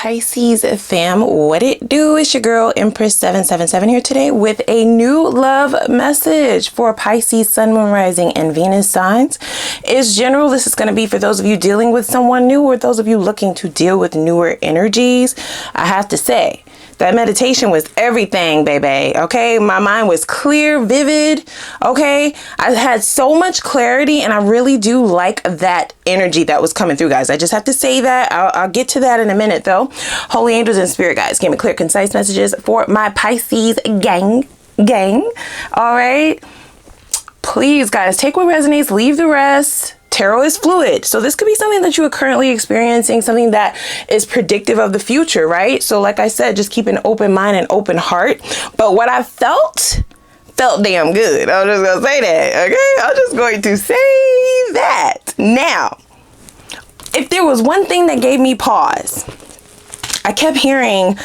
Pisces fam, what it do? It's your girl Empress 777 here today with a new love message for Pisces Sun, Moon, Rising, and Venus signs. It's general. This is going to be for those of you dealing with someone new or those of you looking to deal with newer energies. I have to say, that meditation was everything, baby. Okay, my mind was clear, vivid. Okay, I had so much clarity, and I really do like that energy that was coming through, guys. I just have to say that. I'll get to that in a minute, though. Holy angels and spirit guides gave me clear, concise messages for my Pisces gang. All right, please, guys, take what resonates, leave the rest. Tarot is fluid. So this could be something that you are currently experiencing, something that is predictive of the future, right? So like I said, just keep an open mind and open heart. But what I felt damn good. I'm just going to say that, okay? I'm just going to say that. Now, if there was one thing that gave me pause, I kept hearing,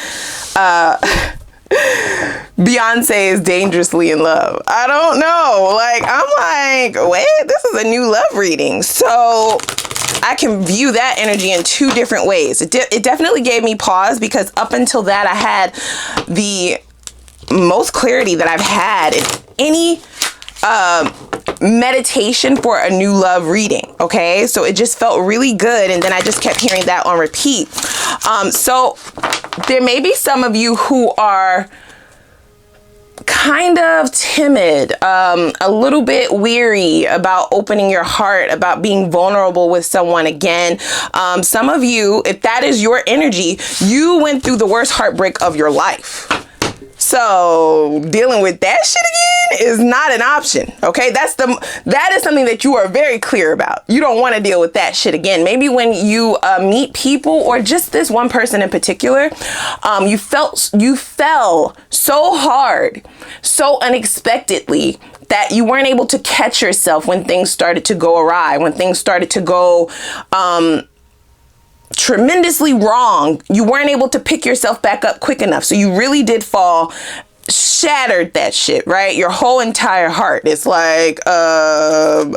Beyonce is dangerously in love. I don't know. Like, I'm like, wait, this is a new love reading. So I can view that energy in two different ways. It definitely gave me pause because up until that, I had the most clarity that I've had in any meditation for a new love reading. Okay, so it just felt really good, and then I just kept hearing that on repeat. So there may be some of you who are kind of timid, a little bit weary about opening your heart, about being vulnerable with someone again. Some of you, if that is your energy, you went through the worst heartbreak of your life. So dealing with that shit again is not an option. Okay, that is something that you are very clear about. You don't want to deal with that shit again. Maybe when you meet people, or just this one person in particular, you fell so hard, so unexpectedly, that you weren't able to catch yourself when things started to go awry, when things started to go tremendously wrong. You weren't able to pick yourself back up quick enough. So you really did fall, shattered that shit, right? Your whole entire heart. It's like, how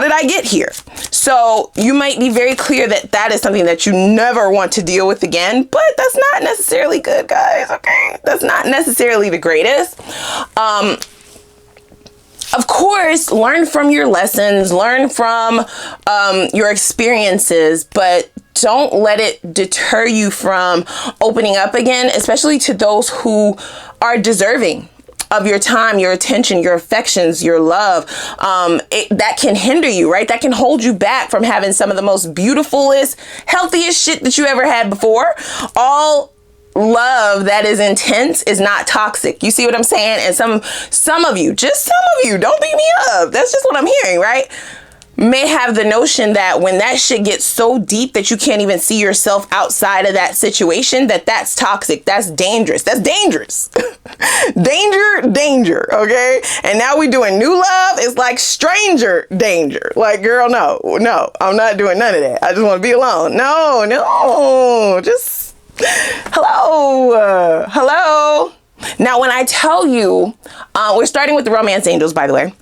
did I get here? So you might be very clear that that is something that you never want to deal with again, but that's not necessarily good, guys. Okay. That's not necessarily the greatest. Of course, learn from your lessons, learn from your experiences, but don't let it deter you from opening up again, especially to those who are deserving of your time, your attention, your affections, your love. That can hinder you, right? That can hold you back from having some of the most beautifulest, healthiest shit that you ever had before. All love that is intense is not toxic. You see what I'm saying? And some of you, don't beat me up. That's just what I'm hearing, right? May have the notion that when that shit gets so deep that you can't even see yourself outside of that situation, that's toxic. That's dangerous. That's dangerous. Danger. Okay. And now we doing new love. It's like stranger danger. Like, girl, no, I'm not doing none of that. I just want to be alone. No, just hello. Now, when I tell you, we're starting with the romance angels, by the way,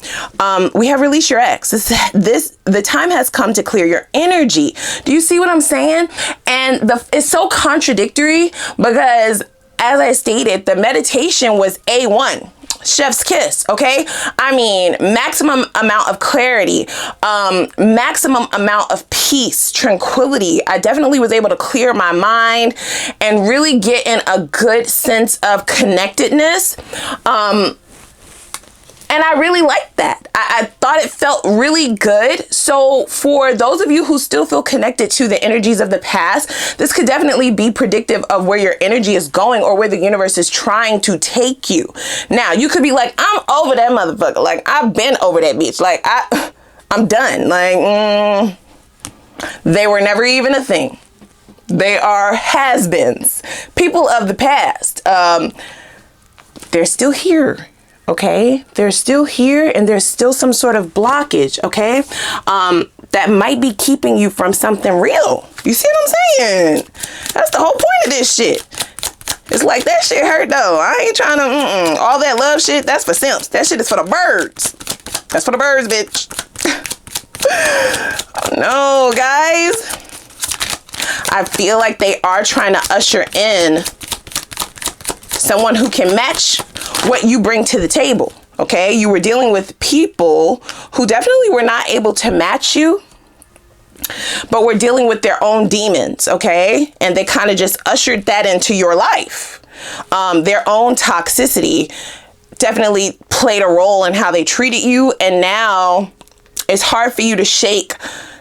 we have released your ex. The time has come to clear your energy. Do you see what I'm saying? And it's so contradictory because, as I stated, the meditation was A1. Chef's kiss, okay? I mean, maximum amount of clarity, maximum amount of peace, tranquility. I definitely was able to clear my mind and really get in a good sense of connectedness. And I really liked that. I thought it felt really good. So for those of you who still feel connected to the energies of the past, this could definitely be predictive of where your energy is going or where the universe is trying to take you. Now, you could be like, I'm over that motherfucker. Like, I've been over that bitch. Like, I'm done. Like, they were never even a thing. They are has-beens. People of the past. They're still here. Okay, they're still here, and there's still some sort of blockage, okay, that might be keeping you from something real. You see what I'm saying? That's the whole point of this shit. It's like, that shit hurt though. I ain't trying to, all that love shit, that's for simps. That shit is for the birds. That's for the birds, bitch. Oh, no, guys. I feel like they are trying to usher in someone who can match what you bring to the table. Okay, you were dealing with people who definitely were not able to match you, but were dealing with their own demons. Okay, and they kind of just ushered that into your life. Their own toxicity definitely played a role in how they treated you, and now it's hard for you to shake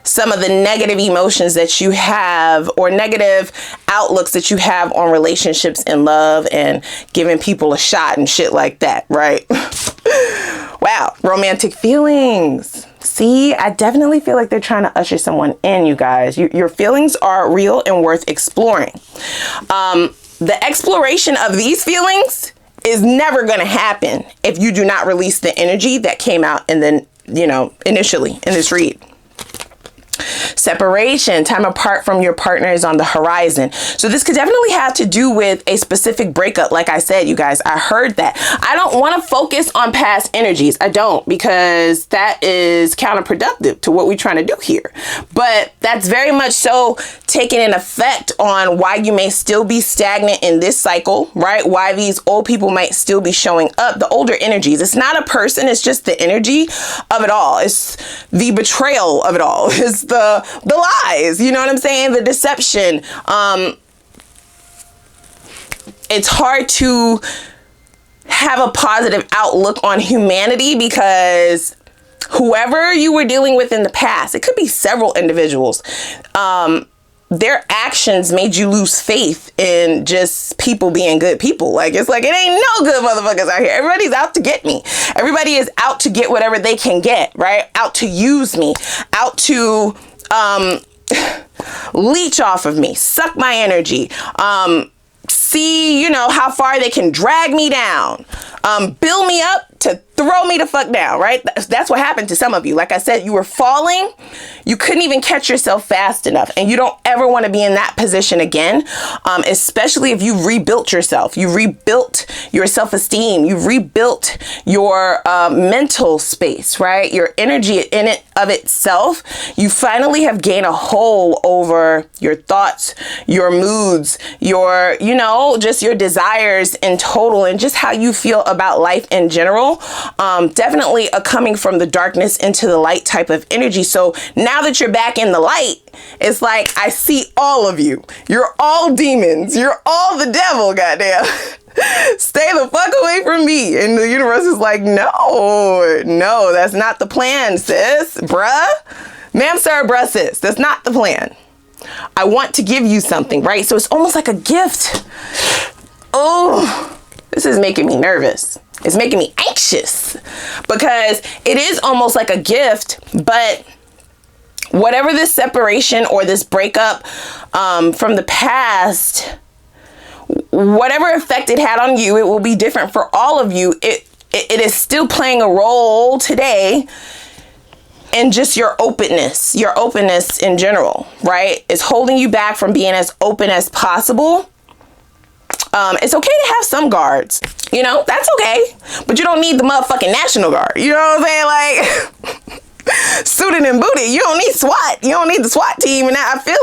some of the negative emotions that you have, or negative outlooks that you have on relationships and love and giving people a shot and shit like that, right? Wow, romantic feelings. See, I definitely feel like they're trying to usher someone in, you guys. Your feelings are real and worth exploring. The exploration of these feelings is never going to happen if you do not release the energy that came out and then, initially in this read. Separation, time apart from your partner is on the horizon. So this could definitely have to do with a specific breakup. Like I said, you guys, I heard that. I don't want to focus on past energies. I don't, because that is counterproductive to what we're trying to do here. But that's very much so taking an effect on why you may still be stagnant in this cycle, right? Why these old people might still be showing up. The older energies. It's not a person. It's just the energy of it all. It's the betrayal of it all. It's the lies, you know what I'm saying? The deception. It's hard to have a positive outlook on humanity because whoever you were dealing with in the past, it could be several individuals, their actions made you lose faith in just people being good people. Like, it's like, it ain't no good motherfuckers out here. Everybody's out to get me. Everybody is out to get whatever they can get, right? Out to use me, out to leech off of me, suck my energy, see, how far they can drag me down, build me up to throw me the fuck down, right? That's what happened to some of you. Like I said, you were falling. You couldn't even catch yourself fast enough. And you don't ever want to be in that position again, especially if you've rebuilt yourself. You rebuilt your self-esteem. You rebuilt your mental space, right? Your energy in it of itself. You finally have gained a hold over your thoughts, your moods, your, just your desires in total, and just how you feel about life in general. Definitely a coming from the darkness into the light type of energy. So now that you're back in the light, it's like, I see all of you. You're all demons. You're all the devil, goddamn. Stay the fuck away from me. And the universe is like, no, that's not the plan, sis, bruh. Ma'am, sir, bruh, sis, that's not the plan. I want to give you something, right? So it's almost like a gift. Oh, this is making me nervous. It's making me anxious because it is almost like a gift, but whatever this separation or this breakup from the past, whatever effect it had on you, it will be different for all of you. It is still playing a role today in just your openness in general, right? It's holding you back from being as open as possible. It's okay to have some guards, that's okay, but you don't need the motherfucking National Guard. You know what I'm saying? Like, suited and booted. You don't need SWAT. You don't need the SWAT team. And I feel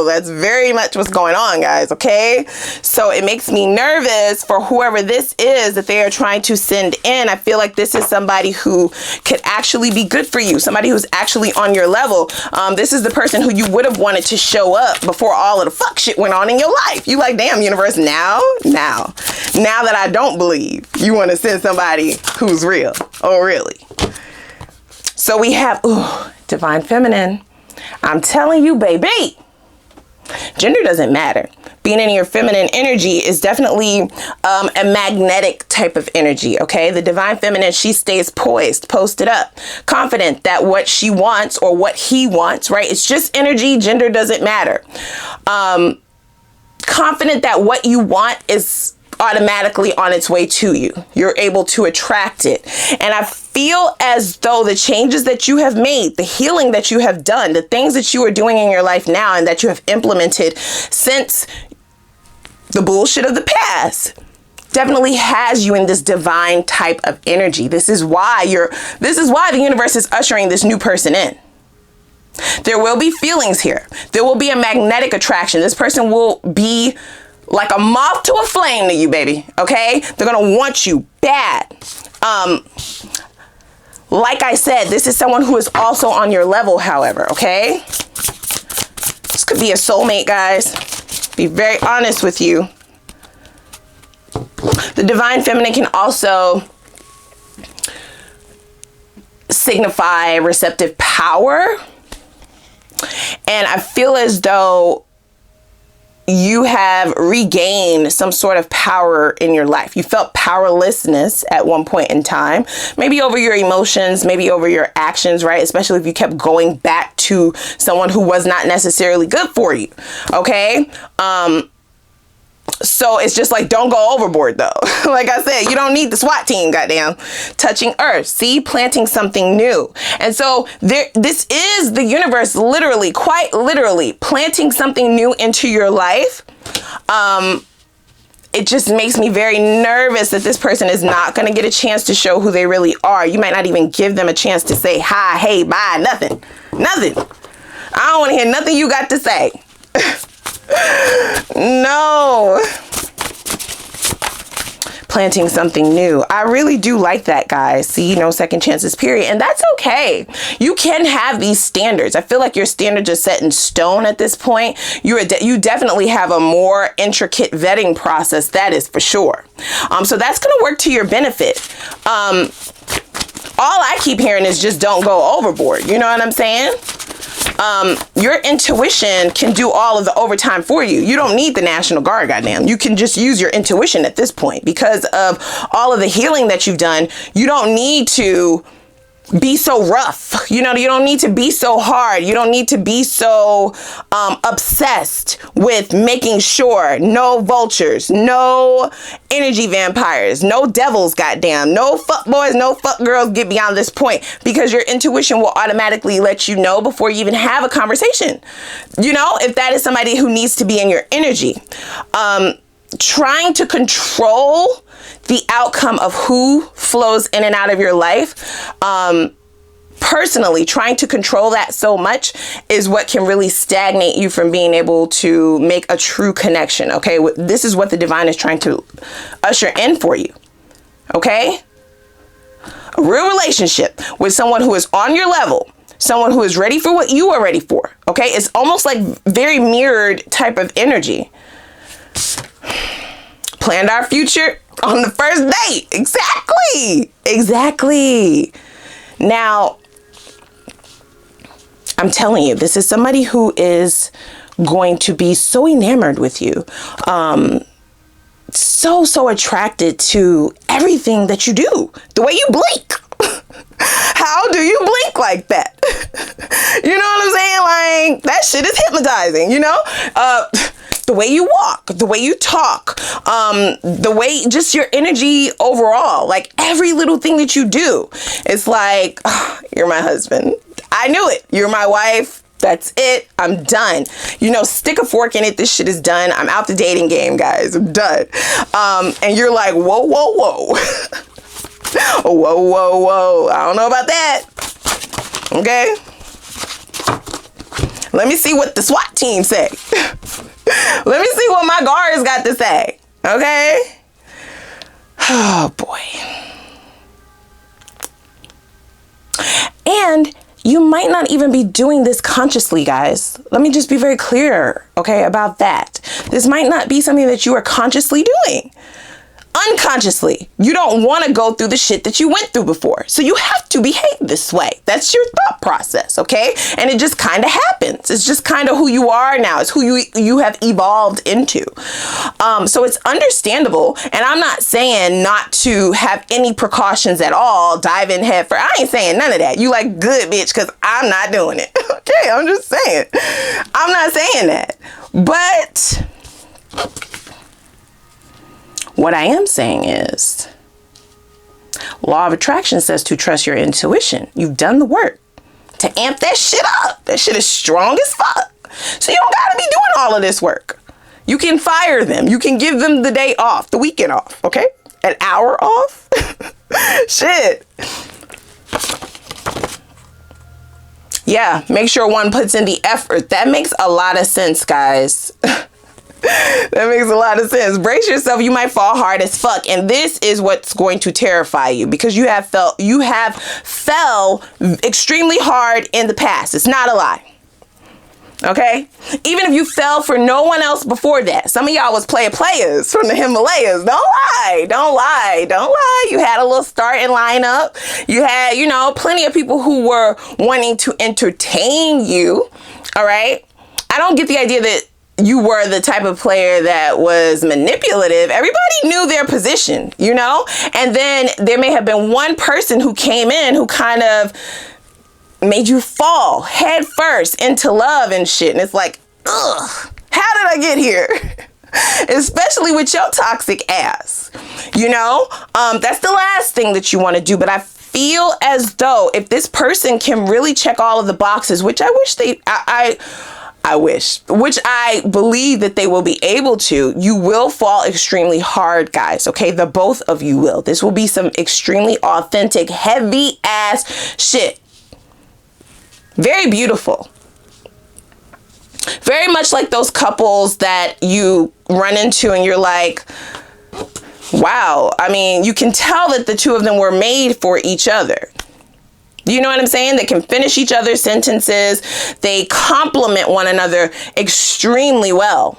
that's very much what's going on, guys. Okay. So it makes me nervous for whoever this is that they are trying to send in. I feel like this is somebody who could actually be good for you. Somebody who's actually on your level. This is the person who you would have wanted to show up before all of the fuck shit went on in your life. You like, damn, universe, now that I don't believe, you want to send somebody who's real. Oh, really? So we have, divine feminine. I'm telling you, baby, gender doesn't matter. Being in your feminine energy is definitely a magnetic type of energy, okay? The divine feminine, she stays poised, posted up, confident that what she wants or what he wants, right? It's just energy. Gender doesn't matter. Confident that what you want is automatically on its way to you. You're able to attract it. And I feel as though the changes that you have made, the healing that you have done, the things that you are doing in your life now and that you have implemented since the bullshit of the past, definitely has you in this divine type of energy. This is why the universe is ushering this new person in. There will be feelings here. There will be a magnetic attraction. This person will be like a moth to a flame to you, baby. Okay? They're going to want you bad. Like I said, this is someone who is also on your level, however. Okay? This could be a soulmate, guys. Be very honest with you. The divine feminine can also signify receptive power. And I feel as though you have regained some sort of power in your life. You felt powerlessness at one point in time, maybe over your emotions, maybe over your actions, right? Especially if you kept going back to someone who was not necessarily good for you. Okay. So it's just like, don't go overboard though. Like I said, you don't need the SWAT team, goddamn. Touching earth, see, planting something new. And so this is the universe literally, quite literally planting something new into your life. It just makes me very nervous that this person is not going to get a chance to show who they really are. You might not even give them a chance to say hi, hey, bye, nothing. I don't want to hear nothing you got to say. No. Planting something new. I really do like that, guys. See, no second chances, period. And that's okay. You can have these standards. I feel like your standards are set in stone at this point. You definitely have a more intricate vetting process. That is for sure. So that's going to work to your benefit. All I keep hearing is just don't go overboard. You know what I'm saying? Your intuition can do all of the overtime for you. You don't need the National Guard, goddamn. You can just use your intuition at this point because of all of the healing that you've done. You don't need to be so rough. You know, you don't need to be so hard. You don't need to be so obsessed with making sure no vultures, no energy vampires, no devils, goddamn, no fuck boys, no fuck girls get beyond this point, because your intuition will automatically let you know before you even have a conversation. You know, if that is somebody who needs to be in your energy. Trying to control the outcome of who flows in and out of your life, personally, trying to control that so much is what can really stagnate you from being able to make a true connection. Okay, this is what the divine is trying to usher in for you. Okay, a real relationship with someone who is on your level, someone who is ready for what you are ready for. Okay, it's almost like very mirrored type of energy. Planned our future on the first date. Exactly. Now, I'm telling you, this is somebody who is going to be so enamored with you. So attracted to everything that you do. The way you blink. How do you blink like that? You know what I'm saying? Like, that shit is hypnotizing, you know? The way you walk, the way you talk, the way, just your energy overall, like every little thing that you do. It's like, oh, you're my husband. I knew it. You're my wife. That's it. I'm done. You know, stick a fork in it. This shit is done. I'm out the dating game, guys. I'm done. And you're like, whoa. Whoa. I don't know about that. Okay. Let me see what the SWAT team say. Let me see what my guards got to say. Okay. Oh boy. And you might not even be doing this consciously, guys. Let me just be very clear, okay, about that. This might not be something that you are consciously doing. Unconsciously, you don't want to go through the shit that you went through before. So you have to behave this way. That's your thought process, okay? And it just kind of happens. It's just kind of who you are now. It's who you have evolved into. So it's understandable. And I'm not saying not to have any precautions at all. Dive in head first. I ain't saying none of that. You like, good, bitch, because I'm not doing it. Okay, I'm just saying. I'm not saying that. But what I am saying is, law of attraction says to trust your intuition. You've done the work to amp that shit up. That shit is strong as fuck. So you don't gotta be doing all of this work. You can fire them. You can give them the day off, the weekend off, okay? An hour off? Shit. Yeah, make sure one puts in the effort. That makes a lot of sense, guys. That makes a lot of sense. Brace yourself. You might fall hard as fuck. And this is what's going to terrify you, because you have fell extremely hard in the past. It's not a lie. Okay? Even if you fell for no one else before that. Some of y'all was players from the Himalayas. Don't lie. Don't lie. Don't lie. You had a little starting lineup. You had, you know, plenty of people who were wanting to entertain you. All right? I don't get the idea that you were the type of player that was manipulative. Everybody knew their position, you know? And then there may have been one person who came in who kind of made you fall head first into love and shit. And it's like, ugh, how did I get here? Especially with your toxic ass, you know? That's the last thing that you want to do. But I feel as though if this person can really check all of the boxes, which I wish which I believe that they will be able to, you will fall extremely hard, guys. Okay, the both of you will. This will be some extremely authentic, heavy ass shit. Very beautiful. Very much like those couples that you run into and you're like, wow. I mean, you can tell that the two of them were made for each other. You know what I'm saying? They can finish each other's sentences. They complement one another extremely well.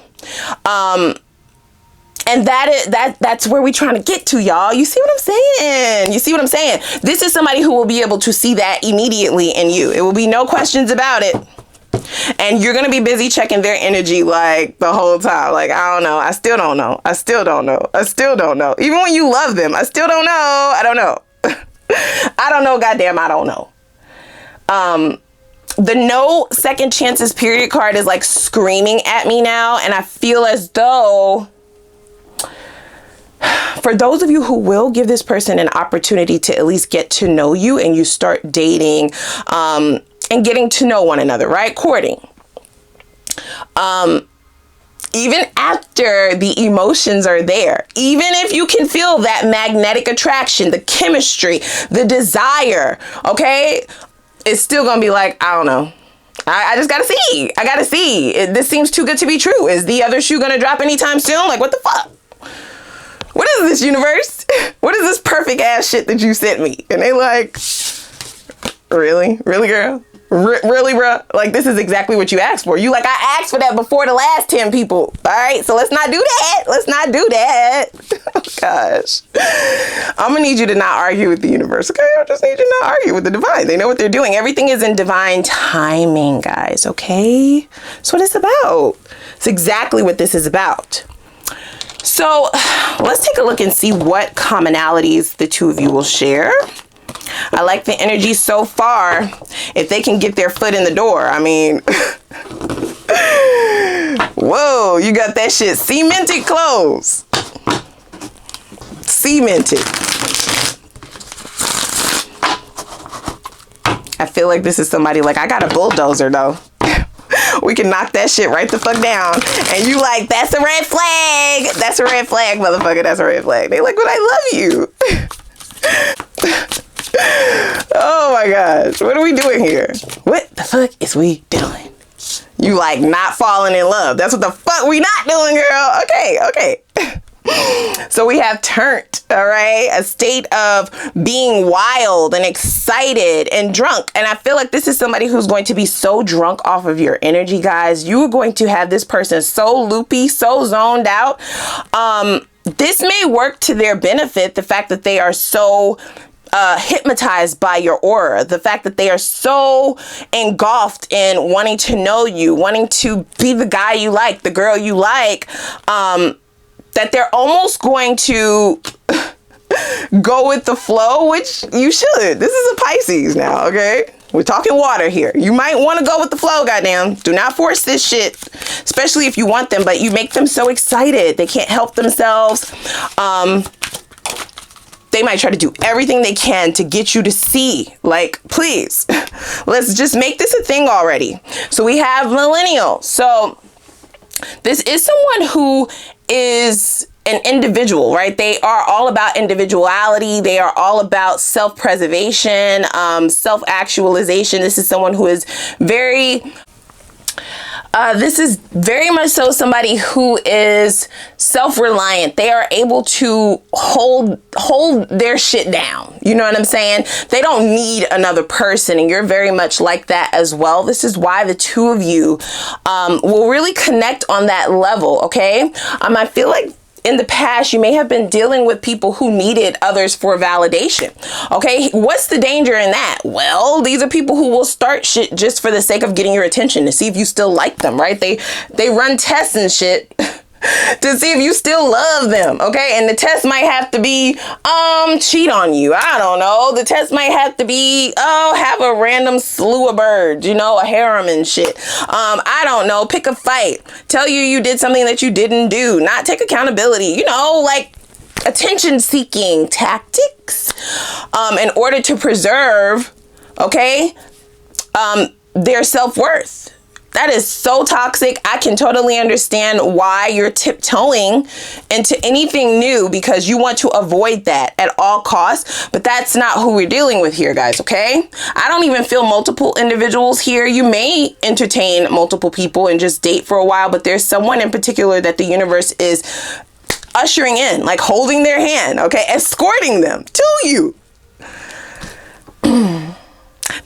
And that's where we're trying to get to, y'all. You see what I'm saying? You see what I'm saying? This is somebody who will be able to see that immediately in you. It will be no questions about it. And you're going to be busy checking their energy like the whole time. Like, I don't know. I still don't know. I still don't know. I still don't know. Even when you love them, I still don't know. I don't know. I don't know. Goddamn, I don't know. The no second chances period card is like screaming at me now. And I feel as though for those of you who will give this person an opportunity to at least get to know you and you start dating, and getting to know one another, right? Courting. Even after the emotions are there, even if you can feel that magnetic attraction, the chemistry, the desire, okay, it's still gonna be like, I don't know. I just gotta see. I gotta see. This seems too good to be true. Is the other shoe gonna drop anytime soon? Like, what the fuck? What is this, universe? What is this perfect ass shit that you sent me? And they like, really? Really, girl? Really, bro? Like, this is exactly what you asked for. You like, I asked for that before the last 10 people. All right, so let's not do that. Let's not do that. Oh, gosh. I'm gonna need you to not argue with the universe, okay? I just need you to not argue with the divine. They know what they're doing. Everything is in divine timing, guys, okay? That's what it's about. It's exactly what this is about. So let's take a look and see what commonalities the two of you will share. I like the energy so far. If they can get their foot in the door, I mean, whoa, you got that shit cemented close. Cemented. I feel like this is somebody like, I got a bulldozer though. We can knock that shit right the fuck down. And you like, that's a red flag. That's a red flag, motherfucker. That's a red flag. They like, but I love you. Oh my gosh. What are we doing here? What the fuck is we doing? You like not falling in love. That's what the fuck we not doing, girl. Okay, okay. So we have turned, all right? A state of being wild and excited and drunk. And I feel like this is somebody who's going to be so drunk off of your energy, guys. You are going to have this person so loopy, so zoned out. This may work to their benefit, the fact that they are so hypnotized by your aura, the fact that they are so engulfed in wanting to know you, wanting to be the guy you like, the girl you like, that they're almost going to go with the flow, which you should. This is a Pisces now, okay? We're talking water here. You might want to go with the flow, goddamn. Do not force this shit, especially if you want them, but you make them so excited. They can't help themselves. They might try to do everything they can to get you to see. Like, please, let's just make this a thing already. So we have millennial. So this is someone who is an individual, right? They are all about individuality. They are all about self-preservation, self-actualization. This is someone who is very this is very much so somebody who is self-reliant. They are able to hold their shit down. You know what I'm saying? They don't need another person, and you're very much like that as well. This is why the two of you will really connect on that level, okay? I feel like in the past, you may have been dealing with people who needed others for validation. Okay, what's the danger in that? Well, these are people who will start shit just for the sake of getting your attention to see if you still like them, right? They run tests and shit to see if you still love them, okay? And the test might have to be, cheat on you. I don't know. The test might have to be, have a random slew of birds, you know, a harem and shit. I don't know. Pick a fight. Tell you did something that you didn't do. Not take accountability, you know, like attention-seeking tactics, in order to preserve, okay, their self-worth. That is so toxic. I can totally understand why you're tiptoeing into anything new, because you want to avoid that at all costs. But that's not who we're dealing with here, guys, okay? I don't even feel multiple individuals here. You may entertain multiple people and just date for a while, but there's someone in particular that the universe is ushering in, like holding their hand, okay? Escorting them to you.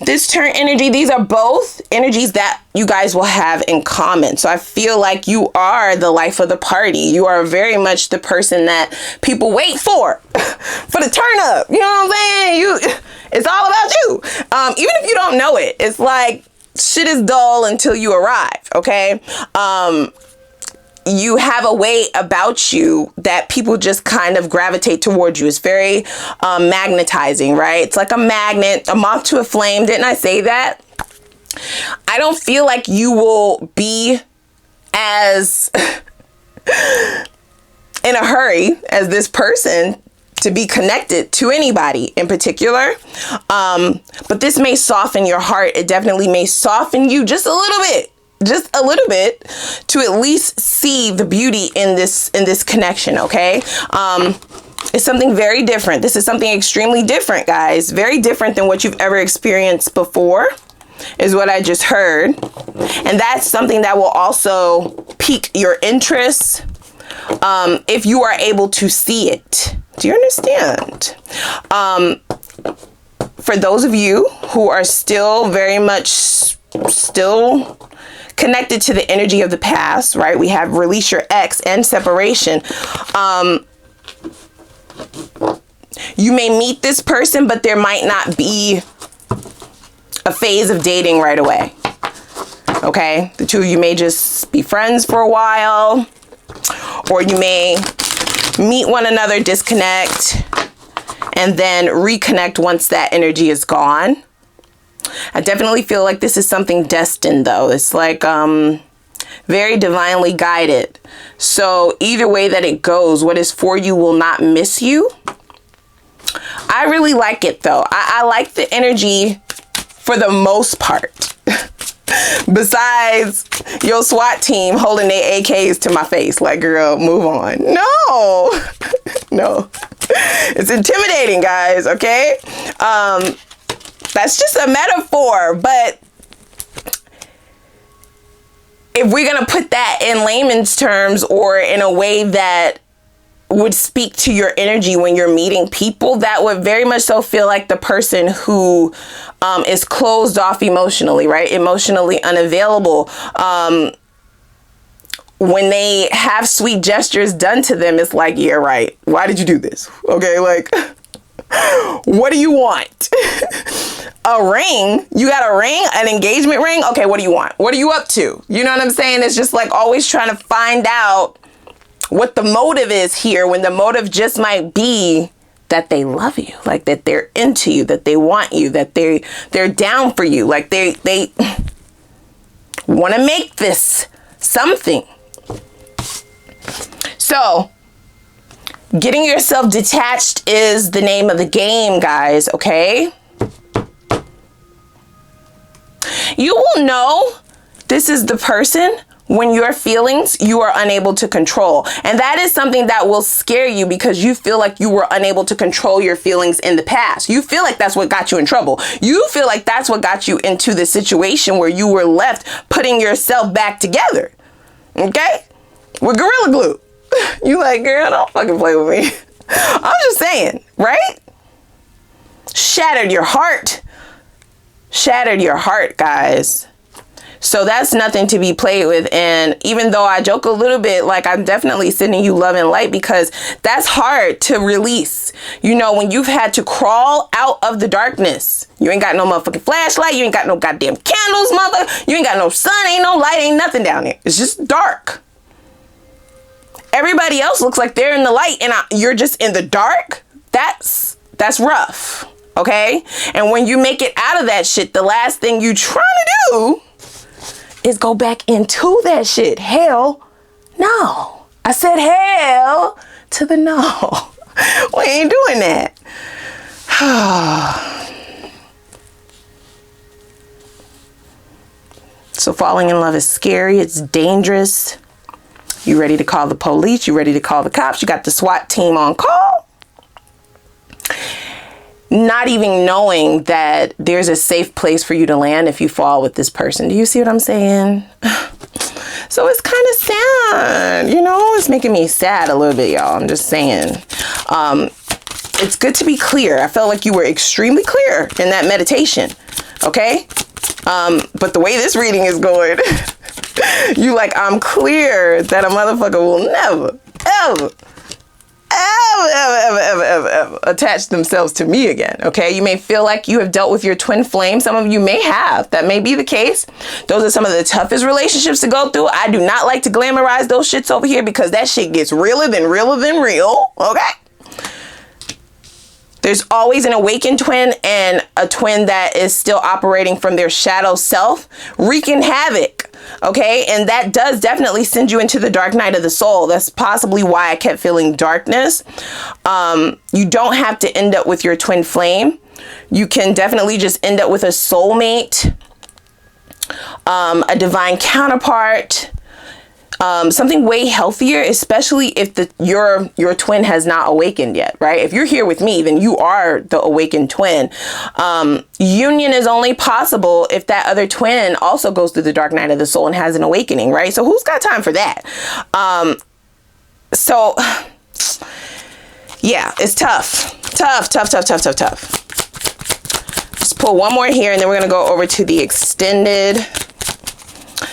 This turn energy, these are both energies that you guys will have in common. So I feel like you are the life of the party. You are very much the person that people wait for the turn up. You know what I'm saying? It's all about you. Even if you don't know it, it's like shit is dull until you arrive, okay? You have a way about you that people just kind of gravitate towards you. It's very magnetizing, right? It's like a magnet, a moth to a flame. Didn't I say that? I don't feel like you will be as in a hurry as this person to be connected to anybody in particular. But this may soften your heart. It definitely may soften you just a little bit. Just a little bit, to at least see the beauty in this connection, okay? It's something very different. This is something extremely different, guys. Very different than what you've ever experienced before, is what I just heard. And that's something that will also pique your interest, if you are able to see it. Do you understand? For those of you who are still very much still connected to the energy of the past, right? We have release your ex and separation. You may meet this person, but there might not be a phase of dating right away. Okay? The two of you may just be friends for a while, or you may meet one another, disconnect, and then reconnect once that energy is gone. I definitely feel like this is something destined, though. It's like very divinely guided. So either way that it goes, what is for you will not miss you. I really like it, though. I like the energy for the most part. Besides your SWAT team holding their AKs to my face. Like, girl, move on. No. No. It's intimidating, guys, okay? That's just a metaphor, but if we're going to put that in layman's terms, or in a way that would speak to your energy when you're meeting people, that would very much so feel like the person who is closed off emotionally, right? Emotionally unavailable. When they have sweet gestures done to them, it's like, yeah, right. Why did you do this? Okay, like... What do you want? A ring? You got a ring? An engagement ring? Okay, what do you want? What are you up to? You know what I'm saying? It's just like always trying to find out what the motive is here, when the motive just might be that they love you, like that they're into you, that they want you, that they're down for you, like they want to make this something. So getting yourself detached is the name of the game, guys, okay? You will know this is the person when your feelings you are unable to control. And that is something that will scare you because you feel like you were unable to control your feelings in the past. You feel like that's what got you in trouble. You feel like that's what got you into the situation where you were left putting yourself back together. Okay? With Gorilla Glue. You like, girl, don't fucking play with me. I'm just saying, right? Shattered your heart. Shattered your heart, guys. So that's nothing to be played with. And even though I joke a little bit, like, I'm definitely sending you love and light because that's hard to release. You know, when you've had to crawl out of the darkness, you ain't got no motherfucking flashlight. You ain't got no goddamn candles, mother. You ain't got no sun, ain't no light, ain't nothing down there. It's just dark. Everybody else looks like they're in the light and you're just in the dark. That's rough. Okay. And when you make it out of that shit, the last thing you trying to do is go back into that shit. Hell no. I said hell to the no. We ain't doing that. So falling in love is scary. It's dangerous. You ready to call the police? You ready to call the cops? You got the SWAT team on call? Not even knowing that there's a safe place for you to land if you fall with this person. Do you see what I'm saying? So it's kind of sad, you know, it's making me sad a little bit, y'all. I'm just saying. It's good to be clear. I felt like you were extremely clear in that meditation. Okay. But the way this reading is going, you like, I'm clear that a motherfucker will never, ever attach themselves to me again. Okay. You may feel like you have dealt with your twin flame. Some of you may have. That may be the case. Those are some of the toughest relationships to go through. I do not like to glamorize those shits over here because that shit gets realer than real. Okay. There's always an awakened twin and a twin that is still operating from their shadow self, wreaking havoc. Okay. And that does definitely send you into the dark night of the soul. That's possibly why I kept feeling darkness. You don't have to end up with your twin flame. You can definitely just end up with a soulmate, a divine counterpart, something way healthier, especially if your twin has not awakened yet, right? If you're here with me, then you are the awakened twin. Union is only possible if that other twin also goes through the dark night of the soul and has an awakening, right? So who's got time for that? So yeah, it's tough. Let's pull one more here and then we're going to go over to the extended.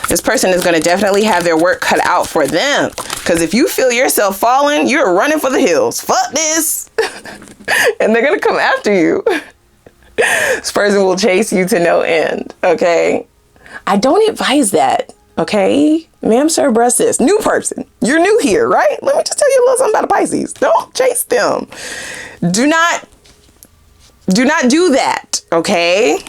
This person is going to definitely have their work cut out for them. Because if you feel yourself falling, you're running for the hills. Fuck this. And they're going to come after you. This person will chase you to no end. Okay. I don't advise that. Okay. Ma'am, sir, bruh, sis. New person. You're new here, right? Let me just tell you a little something about the Pisces. Don't chase them. Do not do that. Okay.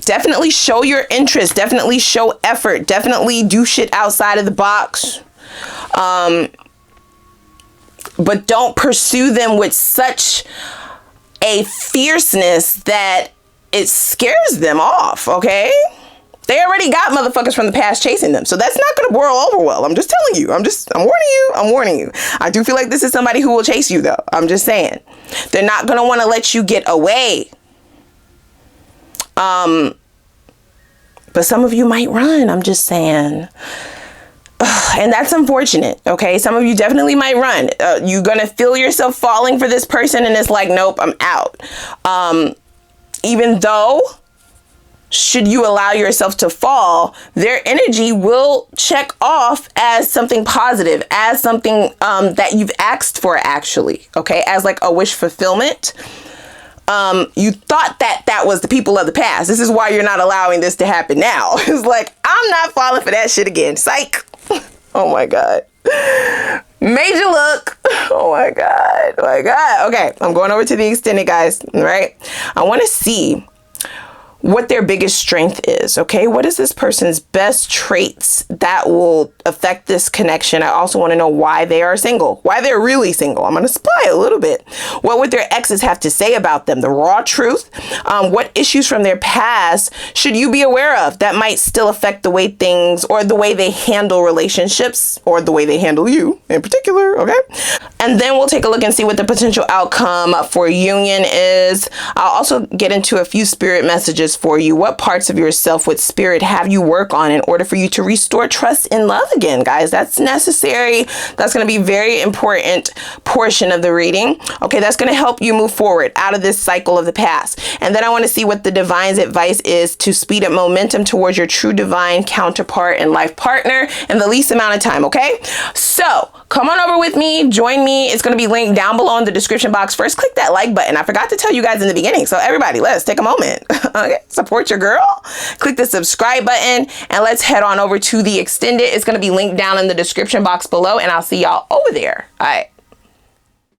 Definitely show your interest. Definitely show effort. Definitely do shit outside of the box. But don't pursue them with such a fierceness that it scares them off, okay? They already got motherfuckers from the past chasing them. So that's not going to boil over well. I'm just telling you. I'm warning you. I do feel like this is somebody who will chase you, though. I'm just saying. They're not going to want to let you get away. But some of you might run. I'm just saying. And that's unfortunate. Okay. Some of you definitely might run. You're going to feel yourself falling for this person. And it's like, nope, I'm out. Even though, should you allow yourself to fall, their energy will check off as something positive, as something that you've asked for, actually. Okay. As like a wish fulfillment. You thought that was the people of the past. This is why you're not allowing this to happen now. It's like, I'm not falling for that shit again. Psych. Oh my God. Major look. Oh my God. Oh my God. Okay. I'm going over to the extended, guys. Right. I want to see what their biggest strength is, okay? What is this person's best traits that will affect this connection? I also want to know why they are single, why they're really single. I'm going to spy a little bit. What would their exes have to say about them? The raw truth. What issues from their past should you be aware of that might still affect the way things or the way they handle relationships or the way they handle you in particular, okay? And then we'll take a look and see what the potential outcome for union is. I'll also get into a few spirit messages for you. What parts of yourself would spirit have you work on in order for you to restore trust in love again, guys? That's necessary. That's going to be a very important portion of the reading. Okay, that's going to help you move forward out of this cycle of the past. And then I want to see what the divine's advice is to speed up momentum towards your true divine counterpart and life partner in the least amount of time, okay? So come on over with me, join me. It's going to be linked down below in the description box. First, click that like button. I forgot to tell you guys in the beginning. So everybody, let's take a moment. Okay, support your girl. Click the subscribe button and let's head on over to the extended. It's going to be linked down in the description box below and I'll see y'all over there. All right.